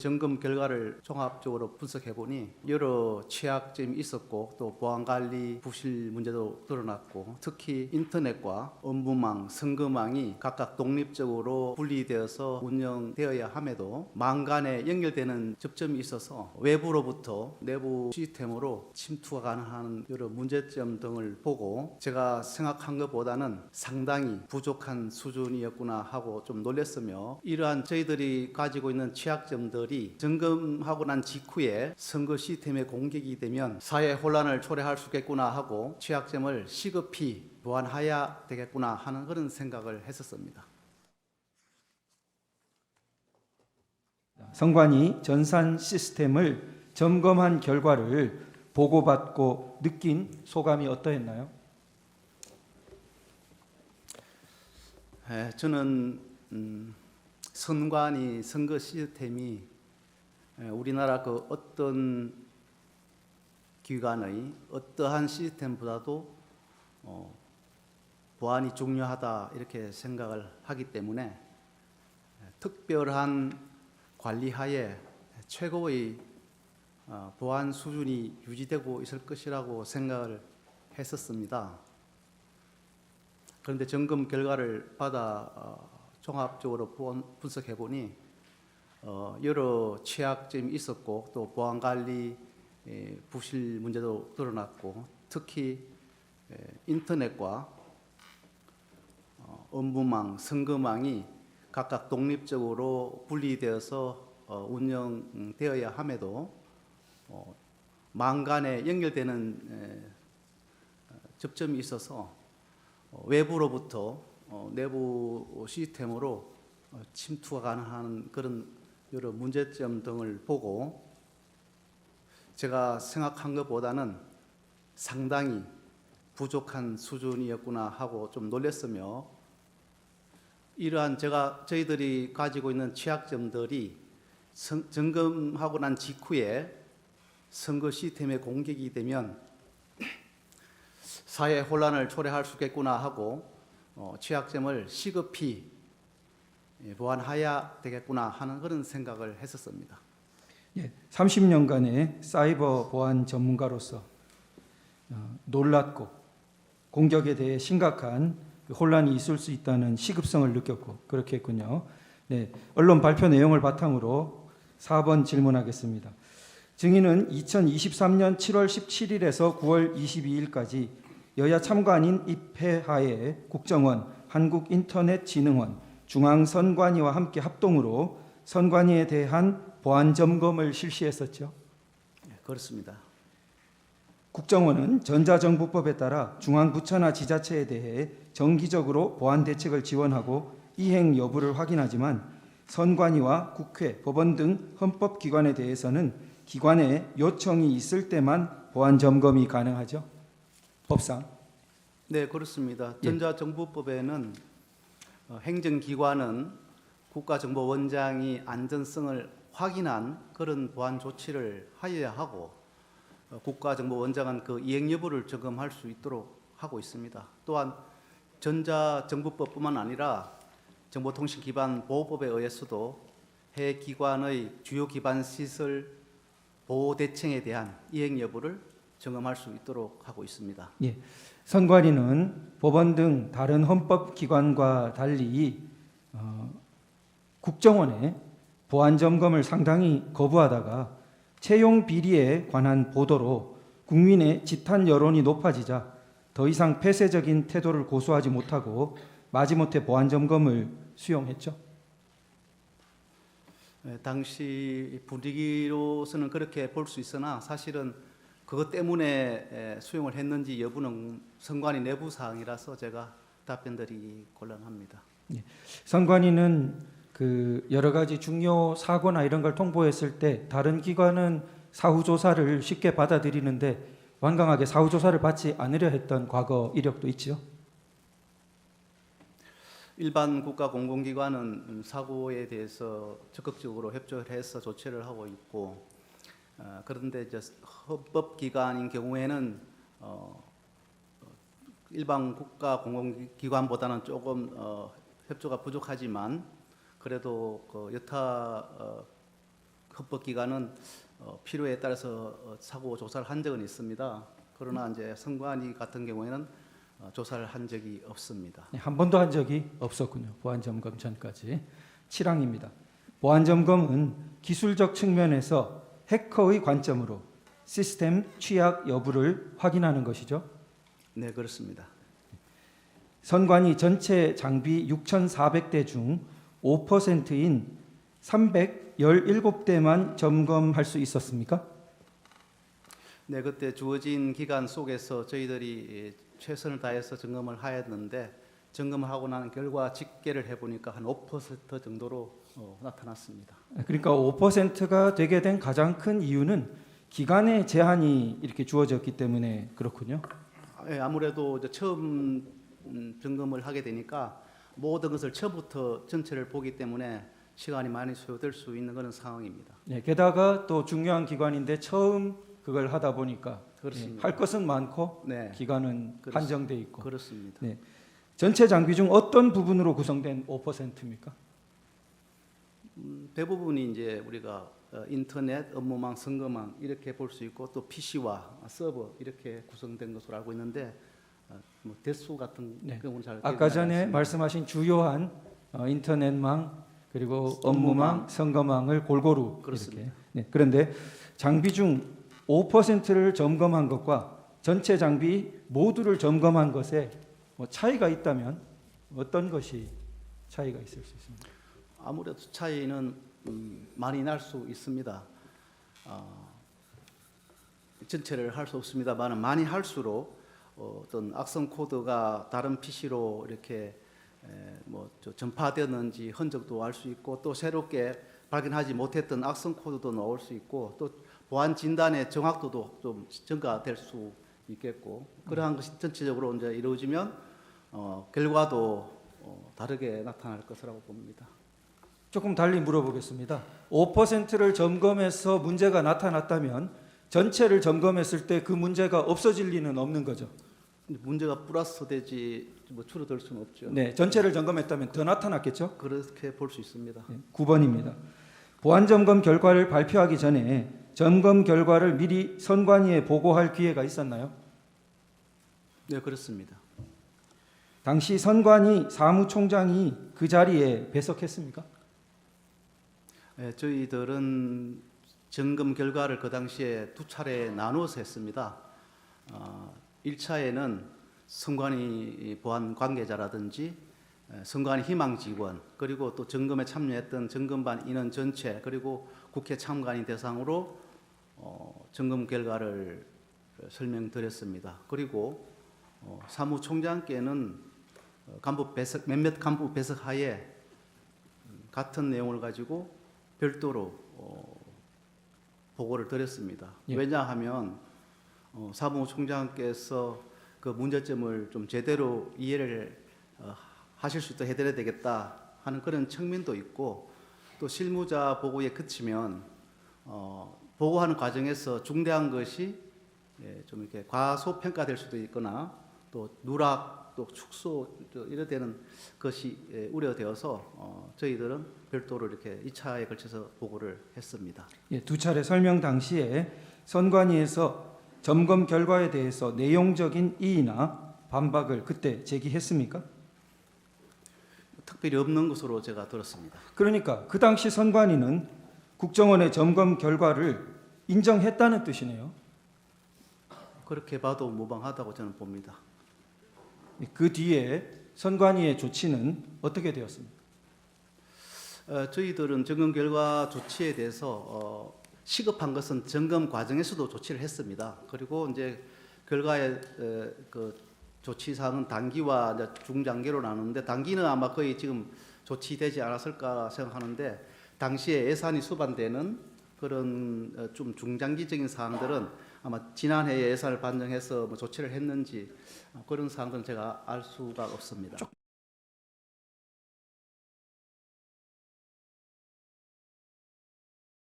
점검 결과를 종합적으로 분석해 보니 여러 취약점이 있었고 또 보안관리 부실 문제도 드러났고 특히 인터넷과 업무망, 선거망이 각각 독립적으로 분리되어서 운영되어야 함에도 망 간에 연결되는 접점이 있어서 외부로부터 내부 시스템으로 침투가 가능한 여러 문제점 등을 보고 제가 생각한 것보다는 상당히 부족한 수준이었구나 하고 좀 놀랐으며 이러한 저희들이 가지고 있는 취약점들 점검하고 난 직후에 선거 시스템에 공격이 되면 사회 혼란을 초래할 수 있겠구나 하고 취약점을 시급히 보완해야 되겠구나 하는 그런 생각을 했었습니다. 선관위 전산 시스템을 점검한 결과를 보고받고 느낀 소감이 어떠했나요? 저는 선관위 선거 시스템이 우리나라 그 어떤 기관의 어떠한 시스템보다도 보안이 중요하다 이렇게 생각을 하기 때문에 특별한 관리하에 최고의 보안 수준이 유지되고 있을 것이라고 생각을 했었습니다. 그런데 점검 결과를 받아 종합적으로 분석해 보니 여러 취약점이 있었고 또 보안관리 부실 문제도 드러났고 특히 인터넷과 업무망, 선거망이 각각 독립적으로 분리되어서 운영되어야 함에도 망 간에 연결되는 접점이 있어서 외부로부터 내부 시스템으로 침투가 가능한 그런 여러 문제점 등을 보고 제가 생각한 것보다는 상당히 부족한 수준이었구나 하고 좀 놀랐으며 이러한 저희들이 가지고 있는 취약점들이 점검하고 난 직후에 선거 시스템에 공격이 되면 사회 혼란을 초래할 수 있겠구나 하고 취약점을 시급히 보완해야 되겠구나 하는 그런 생각을 했었습니다. 30년간의 사이버 보안 전문가로서 놀랐고 공격에 대해 심각한 혼란이 있을 수 있다는 시급성을 느꼈고 그렇게 했군요. 네, 언론 발표 내용을 바탕으로 4번 질문하겠습니다. 증인은 2023년 7월 17일에서 9월 22일까지 여야 참관인 입회하에 국정원, 한국인터넷진흥원, 중앙선관위와 함께 합동으로 선관위에 대한 보안 점검을 실시했었죠. 네, 그렇습니다. 국정원은 전자정부법에 따라 중앙부처나 지자체에 대해 정기적으로 보안 대책을 지원하고 이행 여부를 확인하지만 선관위와 국회, 법원 등 헌법기관에 대해서는 기관의 요청이 있을 때만 보안 점검이 가능하죠. 법상. 네, 그렇습니다. 전자정부법에는 행정기관은 국가정보원장이 안전성을 확인한 그런 보안 조치를 하여야 하고 국가정보원장은 그 이행 여부를 점검할 수 있도록 하고 있습니다. 또한 전자정부법뿐만 아니라 정보통신기반보호법에 의해서도 해 기관의 주요 기반 시설 보호 대책에 대한 이행 여부를 점검할 수 있도록 하고 있습니다. 예. 선관위는 법원 등 다른 헌법기관과 달리 국정원의 보안 점검을 상당히 거부하다가 채용 비리에 관한 보도로 국민의 집단 여론이 높아지자 더 이상 폐쇄적인 태도를 고수하지 못하고 마지못해 보안 점검을 수용했죠. 당시 분위기로서는 그렇게 볼 수 있으나 사실은 그것 때문에 수용을 했는지 여부는 선관위 내부 사항이라서 제가 답변드리기 곤란합니다. 예. 선관위는 그 여러 가지 중요 사고나 이런 걸 통보했을 때 다른 기관은 사후 조사를 쉽게 받아들이는데 완강하게 사후 조사를 받지 않으려 했던 과거 이력도 있죠. 일반 국가 공공기관은 사고에 대해서 적극적으로 협조를 해서 조치를 하고 있고 그런데 이제 헌법기관인 경우에는 일반 국가 공공기관보다는 조금 협조가 부족하지만 그래도 그 여타 헌법 기관은 필요에 따라서 사고 조사를 한 적은 있습니다. 그러나 이제 선관위 같은 경우에는 조사를 한 적이 없습니다. 네, 한 번도 한 적이 없었군요. 보안 점검 전까지. 7항입니다. 보안 점검은 기술적 측면에서 해커의 관점으로 시스템 취약 여부를 확인하는 것이죠. 네, 그렇습니다. 선관위 전체 장비 6,400대 중 5%인 317대만 점검할 수 있었습니까? 네, 그때 주어진 기간 속에서 저희들이 최선을 다해서 점검을 하였는데 점검을 하고 난 결과 집계를 해보니까 한 5% 정도로 나타났습니다. 그러니까 5%가 되게 된 가장 큰 이유는 기간의 제한이 이렇게 주어졌기 때문에 그렇군요. 예, 아무래도 이제 처음 점검을 하게 되니까 모든 것을 처음부터 전체를 보기 때문에 시간이 많이 소요될 수 있는 그런 상황입니다. 네, 게다가 또 중요한 기관인데 처음 그걸 하다 보니까 그렇습니다. 할 것은 많고 네, 기간은 한정돼 있고. 그렇습니다. 네. 전체 장비 중 어떤 부분으로 구성된 5%입니까? 대부분이 이제 우리가 인터넷, 업무망, 선거망 이렇게 볼 수 있고 또 PC와 서버 이렇게 구성된 것으로 알고 있는데 뭐 대수 같은 네. 경우는 잘 아까 기억이 전에 나지 않습니다. 말씀하신 주요한 인터넷망 그리고 업무망, 선거망을 골고루 그렇습니다. 이렇게. 네. 그런데 장비 중 5%를 점검한 것과 전체 장비 모두를 점검한 것에 뭐 차이가 있다면 어떤 것이 차이가 있을 수 있습니까? 아무래도 차이는 많이 날 수 있습니다. 전체를 할 수 없습니다만 많이 할수록 어떤 악성 코드가 다른 PC로 이렇게 전파되는지 흔적도 알 수 있고 또 새롭게 발견하지 못했던 악성 코드도 나올 수 있고 또 보안 진단의 정확도도 좀 증가될 수 있겠고 그러한 것이 전체적으로 이제 이루어지면 결과도 다르게 나타날 것이라고 봅니다. 조금 달리 물어보겠습니다. 5%를 점검해서 문제가 나타났다면 전체를 점검했을 때 그 문제가 없어질 리는 없는 거죠. 근데 문제가 플러스 되지 뭐 줄어들 수는 없죠. 네, 전체를 점검했다면 더 나타났겠죠. 그렇게 볼 수 있습니다. 9번입니다. 보안 점검 결과를 발표하기 전에 점검 결과를 미리 선관위에 보고할 기회가 있었나요? 네, 그렇습니다. 당시 선관위 사무총장이 그 자리에 배석했습니까? 네, 저희들은 점검 결과를 그 당시에 두 차례 나누어서 했습니다. 1차에는 선관위 보안 관계자라든지 선관위 희망 직원 그리고 또 점검에 참여했던 점검반 인원 전체 그리고 국회 참관인 대상으로 점검 결과를 설명드렸습니다. 그리고 사무총장께는 몇몇 간부 배석하에 같은 내용을 가지고 별도로 보고를 드렸습니다. 예. 왜냐하면 사무총장께서 그 문제점을 좀 제대로 이해를 하실 수 있도록 해드려야 되겠다 하는 그런 측면도 있고 또 실무자 보고에 그치면 보고하는 과정에서 중대한 것이 좀 이렇게 과소평가될 수도 있거나 또 누락 또 축소 이래 되는 것이 우려되어서 저희들은 별도로 이렇게 2차에 걸쳐서 보고를 했습니다. 예, 두 차례 설명 당시에 선관위에서 점검 결과에 대해서 내용적인 이의나 반박을 그때 제기했습니까? 특별히 없는 것으로 제가 들었습니다. 그러니까 그 당시 선관위는 국정원의 점검 결과를 인정했다는 뜻이네요. 그렇게 봐도 무방하다고 저는 봅니다. 그 뒤에 선관위의 조치는 어떻게 되었습니까? 저희들은 점검 결과 조치에 대해서 시급한 것은 점검 과정에서도 조치를 했습니다. 그리고 이제 결과의 그 조치 사항은 단기와 이제 중장기로 나누는데 단기는 아마 거의 지금 조치되지 않았을까 생각하는데 당시에 예산이 수반되는 그런 좀 중장기적인 사항들은 아마 지난해에 예산을 반영해서 뭐 조치를 했는지 그런 사항들은 제가 알 수가 없습니다.